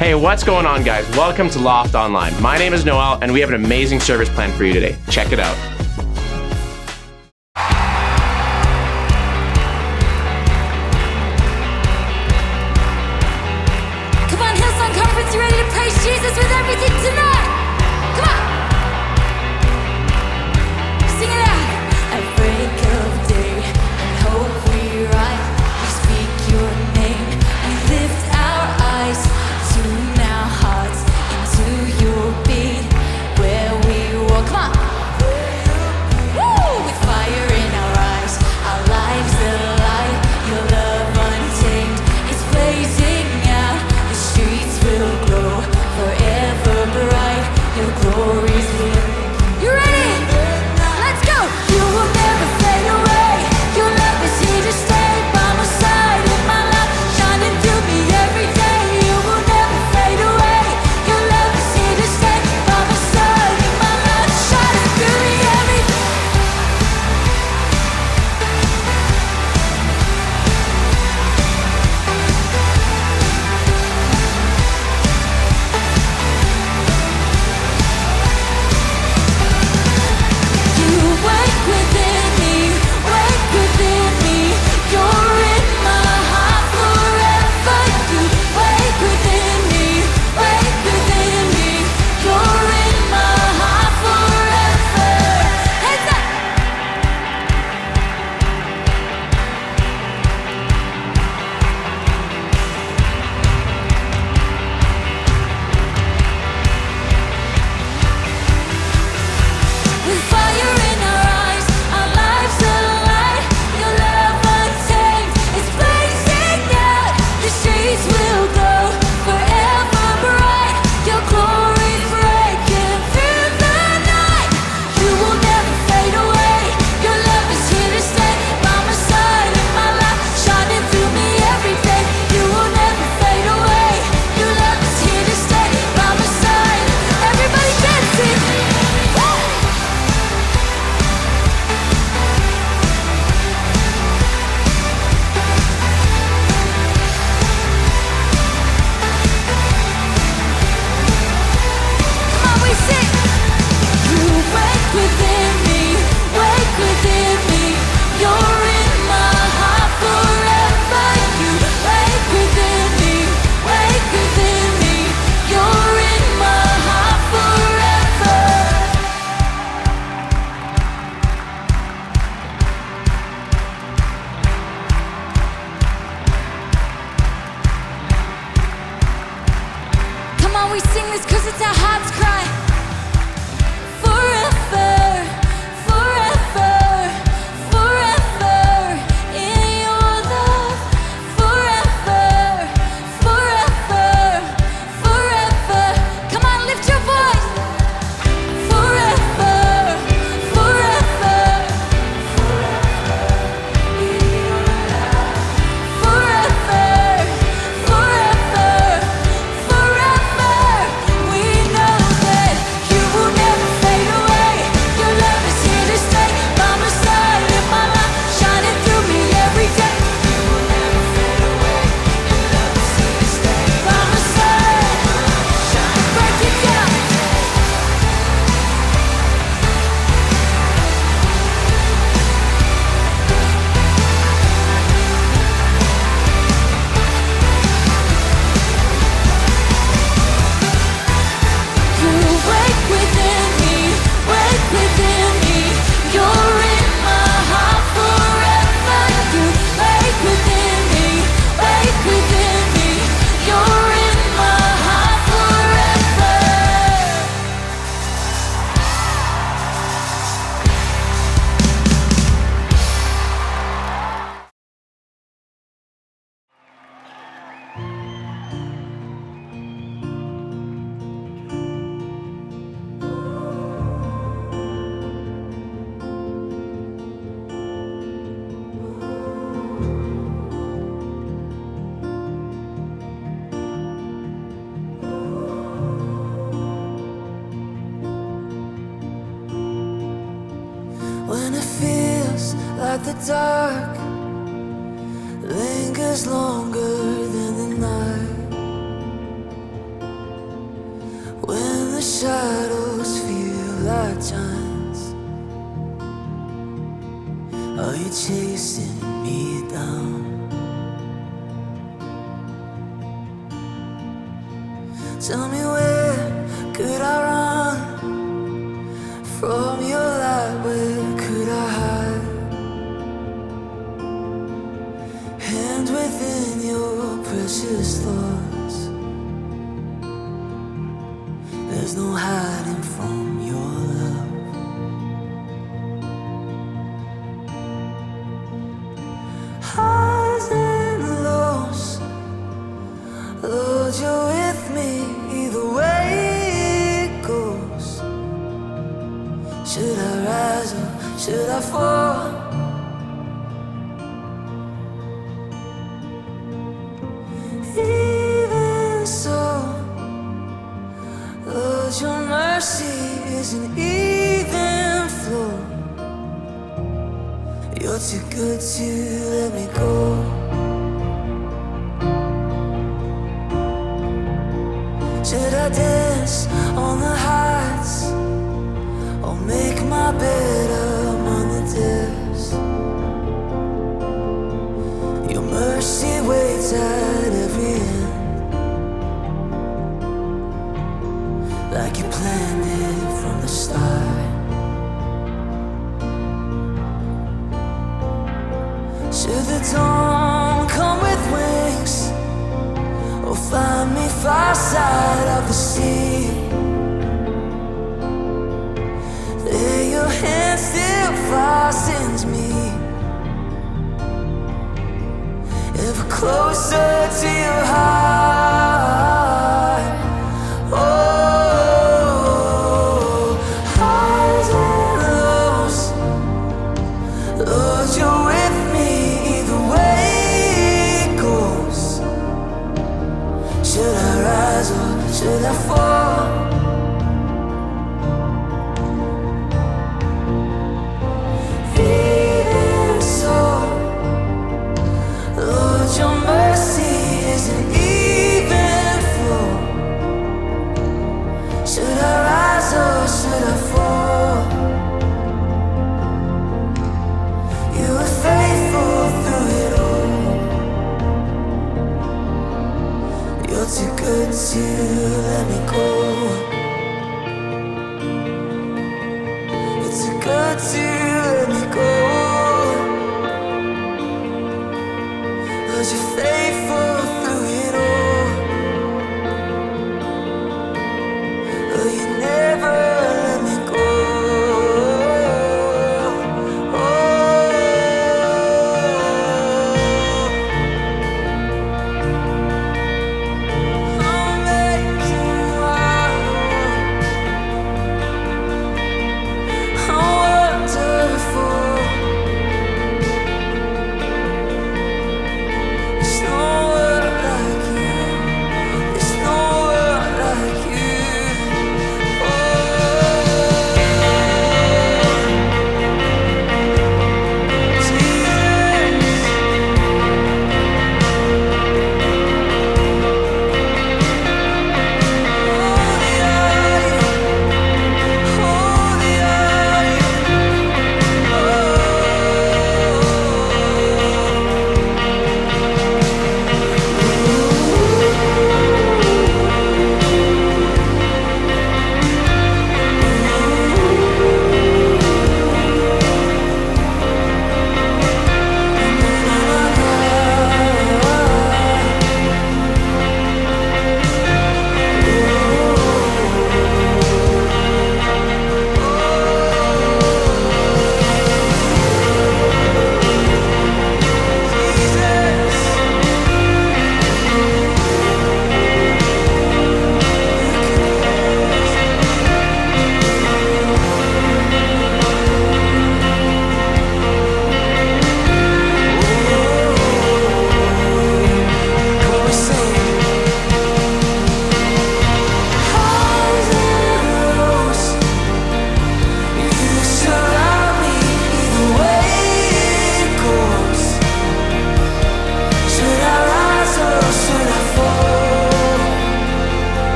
Hey, what's going on, guys? Welcome to Loft Online. My name is Noel, and we have an amazing service plan for you today. Check it out. Come on, Hillsong Conference, you ready to praise Jesus with everything tonight? Come on! Sing it out! At break of day, and hope we rise. We speak your name, we lift our eyes. Tune our hearts into your beat. Where we walk, come on! Woo! With fire in our eyes, our lives alive. Your love untamed is blazing out. The streets will glow forever bright. Your glory's here. You ready? Let's go! You will never fade away. Your love is here to stay by my side in my life, shining through me every day. You will never fade away. Your love is here to stay by my side in my life, shining through me every day. You wake within me, wake within me. You're in my heart forever. You wake within me, wake within me. You're in my heart forever. Hands up. With fire in our eyes, our lives alight. Your love untamed is blazing out. The streets will glow forever bright. Your glory's breaking through the night. You will never fade away. Your love is here to stay by my side in my life, shining through me every day. You will never fade away. Your love is here to stay by my side. Everybody dancing. Woo! Come on, we sing. You wake within me, wake within me. You're in my heart forever. You wake within me, wake within me. You're in my heart forever. Come on, we sing this 'cause it's our heart's cry. Forever, forever, forever in your love. Forever, forever, forever. Come on, lift your voice. Forever, forever, in your love. Forever, forever, forever. We know that you will never fade away. Your love is here to stay by my side in my life, shining through me every day. You will never fade away. Your love is here to stay by my side. Break it down. You wake within me, wake within me. You're in my heart forever. You wake within me, wake within me. You're in my heart forever. When it feels like the dark lingers longer than the night, Tell me where could I run from your light? Where could I hide? And within your precious thoughts, there's no hiding from your love. Highs and lows, Lord, you're with me either way it goes. Should I rise or should I fall? Even so, Lord, your mercy is an even flow. You're too good to let me go. Should I dance on the heights or make my bed among the depths? Your mercy waits at every end, like you planned it from the start. Should the dawn come with wings or find me far side of the sea, there your hand still fastens me ever closer to your heart. Oh, highs and lows, Lord, you're with me either way it goes. Should I rise or should I fall? Even so, Lord, your mercy is an even flow. Should I rise or should I fall? You were faithful through it all. You're too good to let me go. You're too good to let me go. Lord, you're faithful through it all. Oh, you never let me go. Wonderful. There's no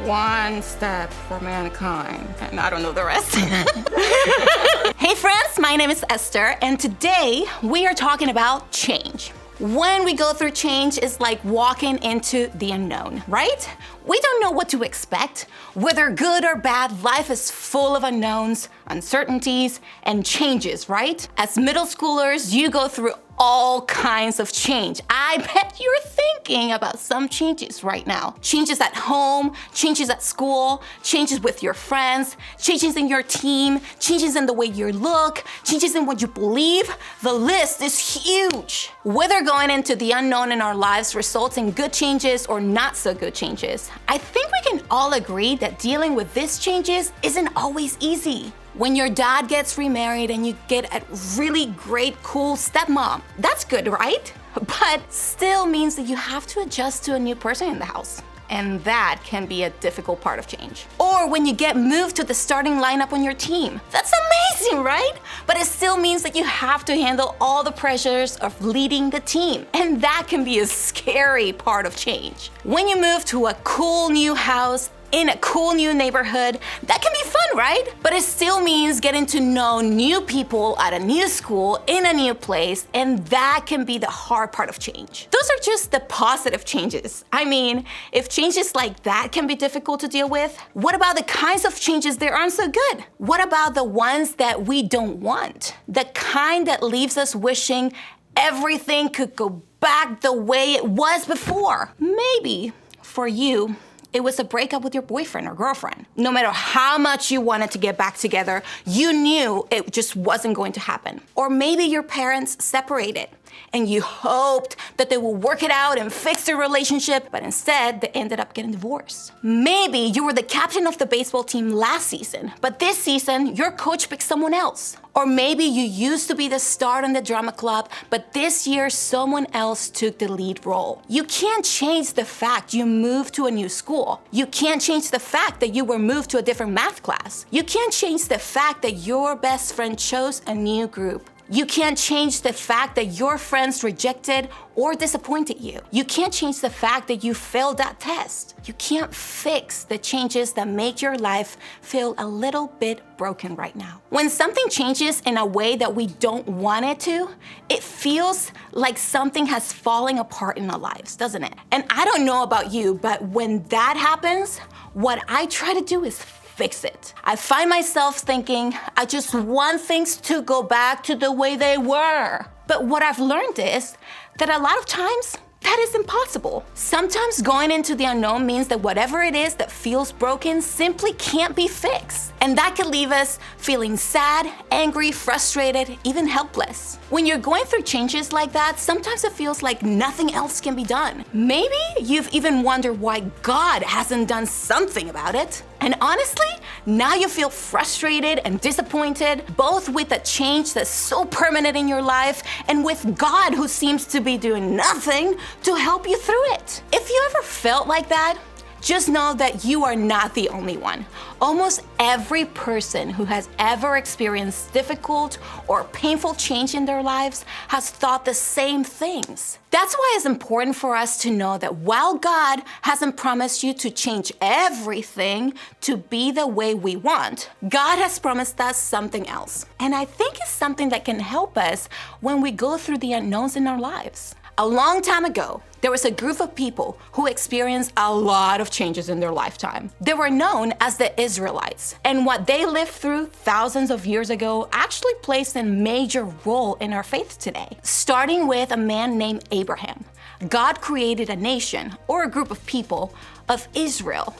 one step for mankind, and I don't know the rest. Hey friends, my name is Esther, and today we are talking about change. When we go through change, it's like walking into the unknown, right? We don't know what to expect. Whether good or bad, life is full of unknowns, uncertainties, and changes, right? As middle schoolers, you go through all kinds of change. I bet you're thinking about some changes right now. Changes at home, changes at school, changes with your friends, changes in your team, changes in the way you look, changes in what you believe. The list is huge. Whether going into the unknown in our lives results in good changes or not so good changes, I think we can all agree that dealing with these changes isn't always easy. When your dad gets remarried and you get a really great, cool stepmom, that's good, right? But still means that you have to adjust to a new person in the house. And that can be a difficult part of change. Or when you get moved to the starting lineup on your team. That's amazing, right? But it still means that you have to handle all the pressures of leading the team. And that can be a scary part of change. When you move to a cool new house, in a cool new neighborhood, that can be fun, right? But it still means getting to know new people at a new school, in a new place, and that can be the hard part of change. Those are just the positive changes. I mean, if changes like that can be difficult to deal with, what about the kinds of changes that aren't so good? What about the ones that we don't want? The kind that leaves us wishing everything could go back the way it was before. Maybe for you, it was a breakup with your boyfriend or girlfriend. No matter how much you wanted to get back together, you knew it just wasn't going to happen. Or maybe your parents separated and you hoped that they would work it out and fix their relationship, but instead they ended up getting divorced. Maybe you were the captain of the baseball team last season, but this season your coach picked someone else. Or maybe you used to be the star in the drama club, but this year someone else took the lead role. You can't change the fact you moved to a new school. You can't change the fact that you were moved to a different math class. You can't change the fact that your best friend chose a new group. You can't change the fact that your friends rejected or disappointed you. You can't change the fact that you failed that test. You can't fix the changes that make your life feel a little bit broken right now. When something changes in a way that we don't want it to, it feels like something has fallen apart in our lives, doesn't it? And I don't know about you, but when that happens, what I try to do is fix it. I find myself thinking, I just want things to go back to the way they were. But what I've learned is that a lot of times, that is impossible. Sometimes going into the unknown means that whatever it is that feels broken simply can't be fixed. And that can leave us feeling sad, angry, frustrated, even helpless. When you're going through changes like that, sometimes it feels like nothing else can be done. Maybe you've even wondered why God hasn't done something about it. And honestly, now you feel frustrated and disappointed, both with a change that's so permanent in your life and with God who seems to be doing nothing to help you through it. If you ever felt like that, just know that you are not the only one. Almost every person who has ever experienced difficult or painful change in their lives has thought the same things. That's why it's important for us to know that while God hasn't promised you to change everything to be the way we want, God has promised us something else. And I think it's something that can help us when we go through the unknowns in our lives. A long time ago, there was a group of people who experienced a lot of changes in their lifetime. They were known as the Israelites, and what they lived through thousands of years ago actually plays a major role in our faith today. Starting with a man named Abraham, God created a nation, or a group of people, of Israel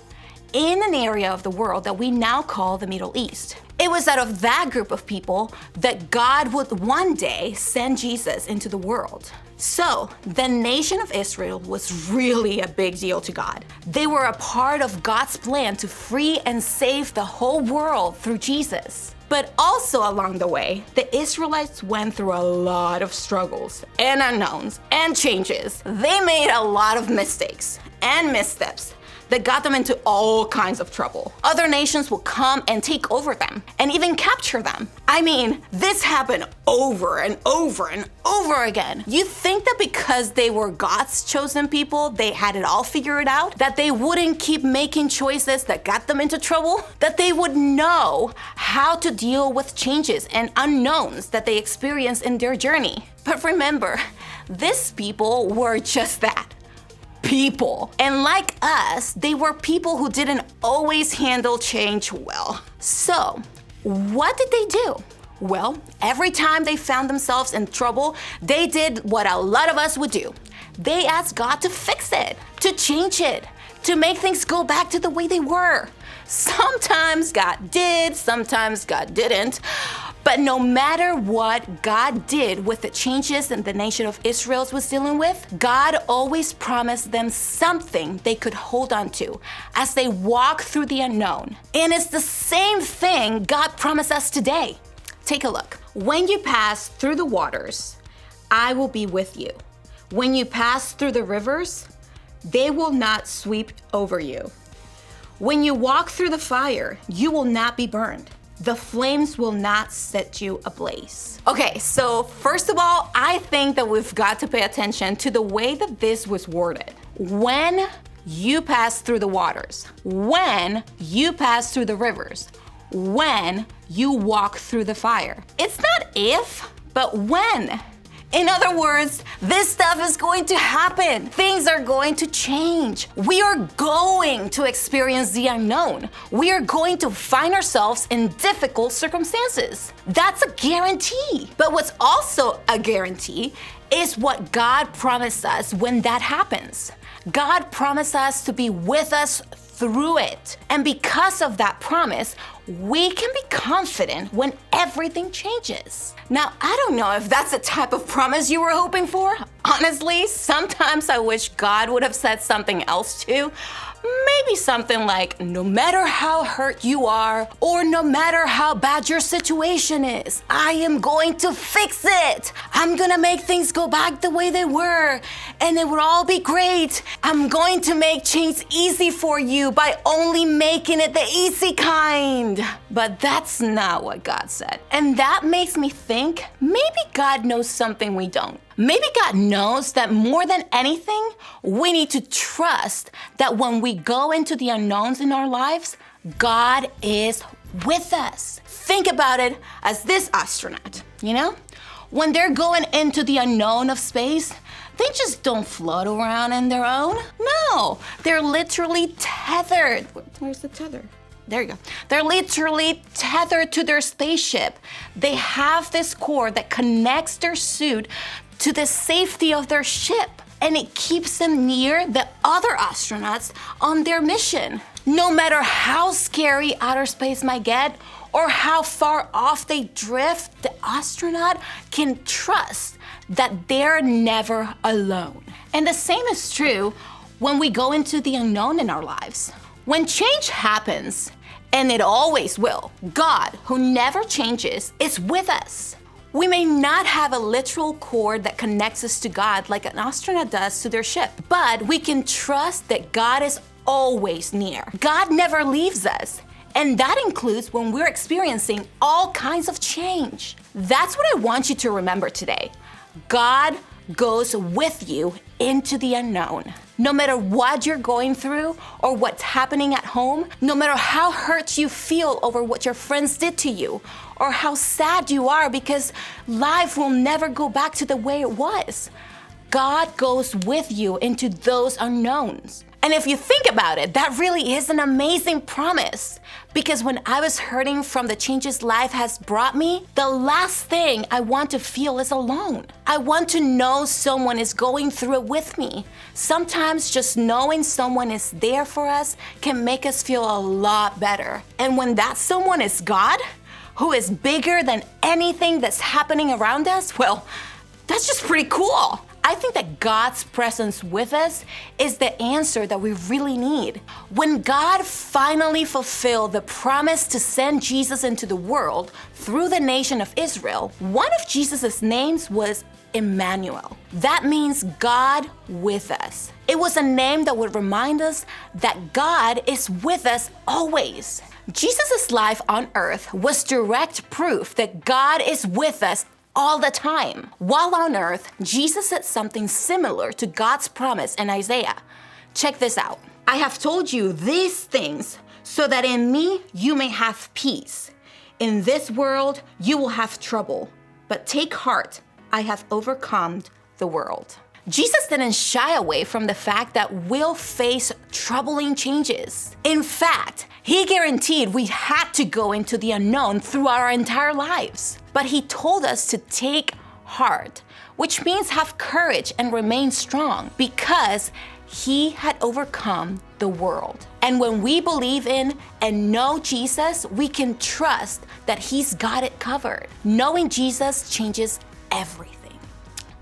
in an area of the world that we now call the Middle East. It was out of that group of people that God would one day send Jesus into the world. So, the nation of Israel was really a big deal to God. They were a part of God's plan to free and save the whole world through Jesus. But also along the way, the Israelites went through a lot of struggles and unknowns and changes. They made a lot of mistakes and missteps. that got them into all kinds of trouble. Other nations will come and take over them and even capture them. I mean, this happened over and over and over again. You think that because they were God's chosen people, they had it all figured out? That they wouldn't keep making choices that got them into trouble? That they would know how to deal with changes and unknowns that they experience in their journey? But remember, these people were just that. People. And like us, they were people who didn't always handle change well. So, what did they do? Well, every time they found themselves in trouble, they did what a lot of us would do. They asked God to fix it, to change it, to make things go back to the way they were. Sometimes God did, sometimes God didn't. But no matter what God did with the changes that the nation of Israel was dealing with, God always promised them something they could hold on to as they walk through the unknown. And it's the same thing God promised us today. Take a look. When you pass through the waters, I will be with you. When you pass through the rivers, they will not sweep over you. When you walk through the fire, you will not be burned. The flames will not set you ablaze. Okay, so first of all, I think that we've got to pay attention to the way that this was worded. When you pass through the waters, when you pass through the rivers, when you walk through the fire. It's not if, but when. In other words, this stuff is going to happen. Things are going to change. We are going to experience the unknown. We are going to find ourselves in difficult circumstances. That's a guarantee. But what's also a guarantee is what God promised us when that happens. God promised us to be with us through it. And because of that promise, we can be confident when everything changes. Now, I don't know if that's the type of promise you were hoping for. Honestly, sometimes I wish God would have said something else too. Maybe something like, no matter how hurt you are, or no matter how bad your situation is, I am going to fix it. I'm gonna make things go back the way they were, and it will all be great. I'm going to make change easy for you by only making it the easy kind. But that's not what God said. And that makes me think maybe God knows something we don't. Maybe God knows that more than anything, we need to trust that when we go into the unknowns in our lives, God is with us. Think about it as this astronaut, you know? When they're going into the unknown of space, they just don't float around on their own. No, they're literally tethered. Where's the tether? There you go. They're literally tethered to their spaceship. They have this cord that connects their suit to the safety of their ship, and it keeps them near the other astronauts on their mission. No matter how scary outer space might get or how far off they drift, the astronaut can trust that they're never alone. And the same is true when we go into the unknown in our lives. When change happens, and it always will, God, who never changes, is with us. We may not have a literal cord that connects us to God like an astronaut does to their ship, but we can trust that God is always near. God never leaves us, and that includes when we're experiencing all kinds of change. That's what I want you to remember today. God goes with you into the unknown. No matter what you're going through or what's happening at home, no matter how hurt you feel over what your friends did to you, or how sad you are because life will never go back to the way it was, God goes with you into those unknowns. And if you think about it, that really is an amazing promise. Because when I was hurting from the changes life has brought me, the last thing I want to feel is alone. I want to know someone is going through it with me. Sometimes just knowing someone is there for us can make us feel a lot better. And when that someone is God, who is bigger than anything that's happening around us, well, that's just pretty cool. I think that God's presence with us is the answer that we really need. When God finally fulfilled the promise to send Jesus into the world through the nation of Israel, one of Jesus' names was Emmanuel. That means God with us. It was a name that would remind us that God is with us always. Jesus' life on earth was direct proof that God is with us all the time. While on earth, Jesus said something similar to God's promise in Isaiah. Check this out. I have told you these things so that in me you may have peace. In this world you will have trouble, but take heart, I have overcome the world. Jesus didn't shy away from the fact that we'll face troubling changes. In fact, he guaranteed we had to go into the unknown throughout our entire lives. But he told us to take heart, which means have courage and remain strong, because he had overcome the world. And when we believe in and know Jesus, we can trust that he's got it covered. Knowing Jesus changes everything.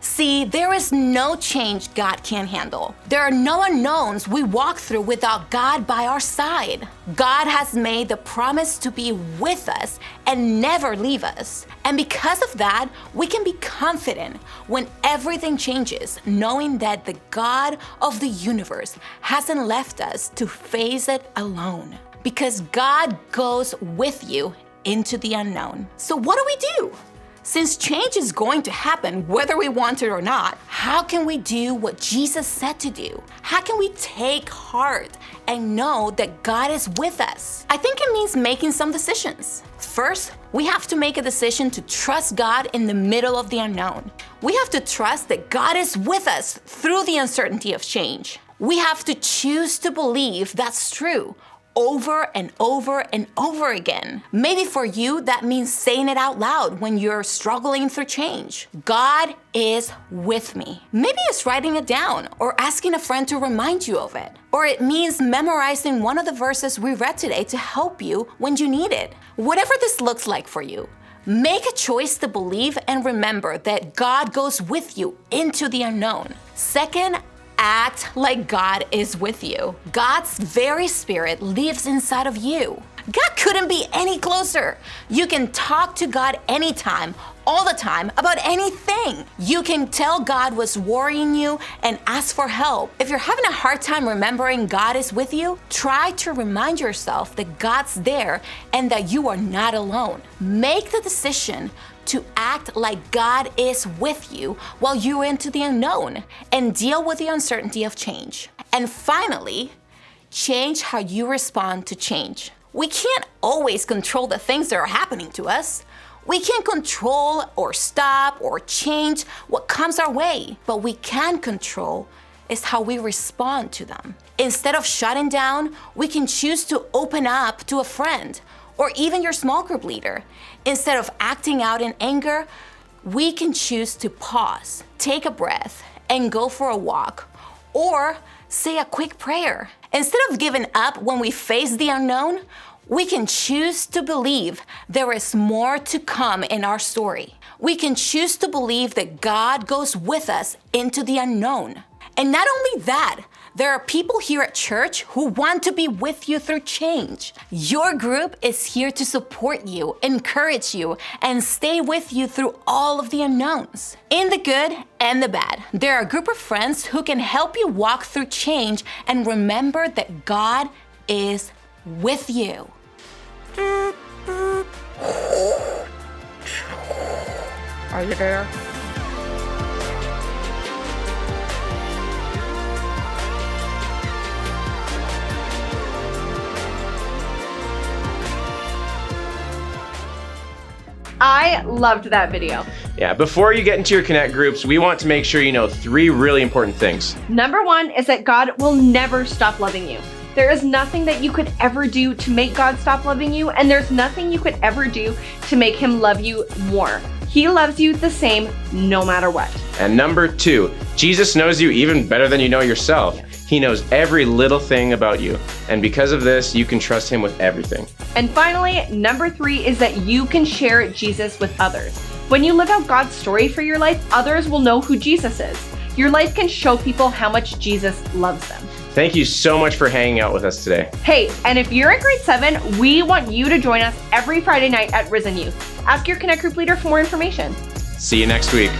See, there is no change God can't handle. There are no unknowns we walk through without God by our side. God has made the promise to be with us and never leave us. And because of that, we can be confident when everything changes, knowing that the God of the universe hasn't left us to face it alone. Because God goes with you into the unknown. So what do we do? Since change is going to happen whether we want it or not, how can we do what Jesus said to do? How can we take heart and know that God is with us? I think it means making some decisions. First, we have to make a decision to trust God in the middle of the unknown. We have to trust that God is with us through the uncertainty of change. We have to choose to believe that's true over and over and over again. Maybe for you, that means saying it out loud when you're struggling through change. God is with me. Maybe it's writing it down or asking a friend to remind you of it. Or it means memorizing one of the verses we read today to help you when you need it. Whatever this looks like for you, make a choice to believe and remember that God goes with you into the unknown. Second, act like God is with you. God's very spirit lives inside of you. God couldn't be any closer. You can talk to God anytime, all the time, about anything. You can tell God what's worrying you and ask for help. If you're having a hard time remembering God is with you, try to remind yourself that God's there and that you are not alone. Make the decision to act like God is with you while you're into the unknown and deal with the uncertainty of change. And finally, change how you respond to change. We can't always control the things that are happening to us. We can't control or stop or change what comes our way, but we can control is how we respond to them. Instead of shutting down, we can choose to open up to a friend or even your small group leader. Instead of acting out in anger, we can choose to pause, take a breath, and go for a walk, or say a quick prayer. Instead of giving up when we face the unknown, we can choose to believe there is more to come in our story. We can choose to believe that God goes with us into the unknown. And not only that, there are people here at church who want to be with you through change. Your group is here to support you, encourage you, and stay with you through all of the unknowns. In the good and the bad, there are a group of friends who can help you walk through change and remember that God is with you. Are you there? I loved that video. Yeah, before you get into your Connect groups, we want to make sure you know 3 really important things. Number 1 is that God will never stop loving you. There is nothing that you could ever do to make God stop loving you, and there's nothing you could ever do to make him love you more. He loves you the same no matter what. And number 2, Jesus knows you even better than you know yourself. He knows every little thing about you. And because of this, you can trust him with everything. And finally, number 3 is that you can share Jesus with others. When you live out God's story for your life, others will know who Jesus is. Your life can show people how much Jesus loves them. Thank you so much for hanging out with us today. Hey, and if you're in grade 7, we want you to join us every Friday night at Risen Youth. Ask your Connect group leader for more information. See you next week.